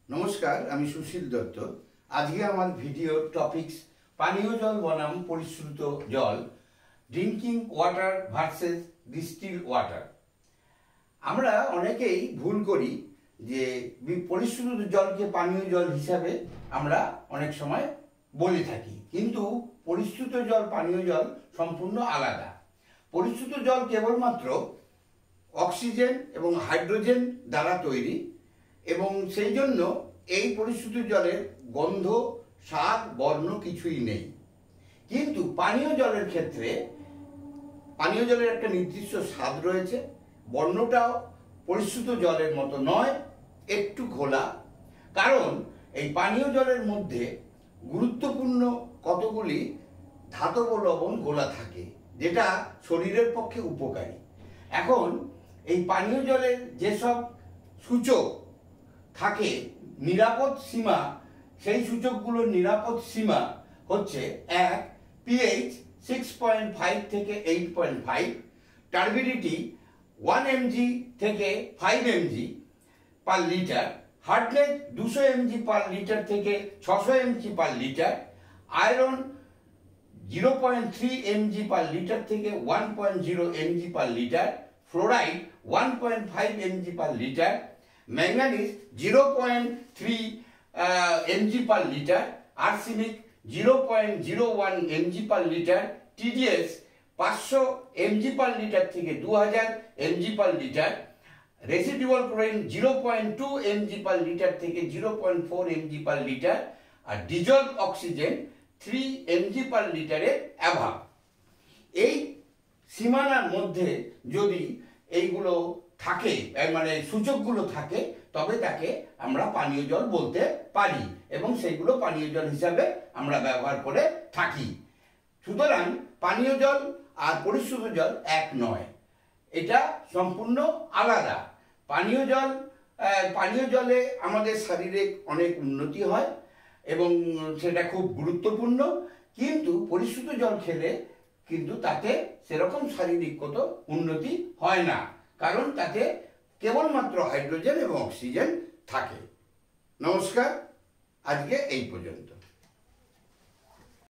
নমস্কার, আমি সুশীল দত্ত। আজকে আমার ভিডিও টপিকস পানীয় জল বনাম পরিশ্রুত জল, drinking water versus distil water. আমরা অনেকেই ভুল করি যে পরিশ্রুত জলকে পানীয় জল হিসাবে আমরা অনেক সময় বলে থাকি, কিন্তু পরিশ্রুত জল পানীয় জল সম্পূর্ণ আলাদা। পরিশ্রুত জল কেবলমাত্র অক্সিজেন এবং হাইড্রোজেন দ্বারা তৈরি এবং সেই জন্য এই পরিশ্রুত জলের গন্ধ, স্বাদ, বর্ণ কিছুই নেই। কিন্তু পানীয় জলের ক্ষেত্রে পানীয় জলের একটা নির্দিষ্ট স্বাদ রয়েছে, বর্ণটাও পরিশ্রুত জলের মতো নয়, একটু ঘোলা। কারণ এই পানীয় জলের মধ্যে গুরুত্বপূর্ণ কতগুলি ধাতব লবণ গোলা থাকে, যেটা শরীরের পক্ষে উপকারী। এখন এই পানীয় জলের যেসব সূচক থাকে নিরাপদ সীমা, সেই সূচকগুলোর নিরাপদ সীমা হচ্ছে: 1 পিএইচ 6.5 থেকে 8.5, টার্বিডিটি 1 mg থেকে 5 mg per litre, hardness 200 mg per litre থেকে 600 mg per litre, iron 0.3 mg per litre থেকে 1.0 mg per litre, fluoride 1.5 mg per litre, manganese 0.3 mg per litre, arsenic 0.01 mg per litre, TDS 500 mg per litre থেকে 2000 mg per litre, residual chlorine 0.2 mg per litre থেকে 0.4 mg per litre, আর dissolved oxygen 3 mg পার লিটারের অ্যাভাব। এই সীমানার মধ্যে যদি এইগুলো থাকে, মানে সূচকগুলো থাকে, তবে তাকে আমরা পানীয় জল বলতে পারি এবং সেইগুলো পানীয় জল হিসাবে আমরা ব্যবহার করে থাকি। সুতরাং পানীয় জল আর পরিশ্রুত জল এক নয়, এটা সম্পূর্ণ আলাদা। পানীয় জলে আমাদের শারীরিক অনেক উন্নতি হয় এবং সেটা খুব গুরুত্বপূর্ণ, কিন্তু পরিশ্রুত জল খেলে কিন্তু তাতে সেরকম শারীরিক কত উন্নতি হয় না, কারণ তাতে কেবলমাত্র হাইড্রোজেন এবং অক্সিজেন থাকে। নমস্কার, আজকে এই পর্যন্ত।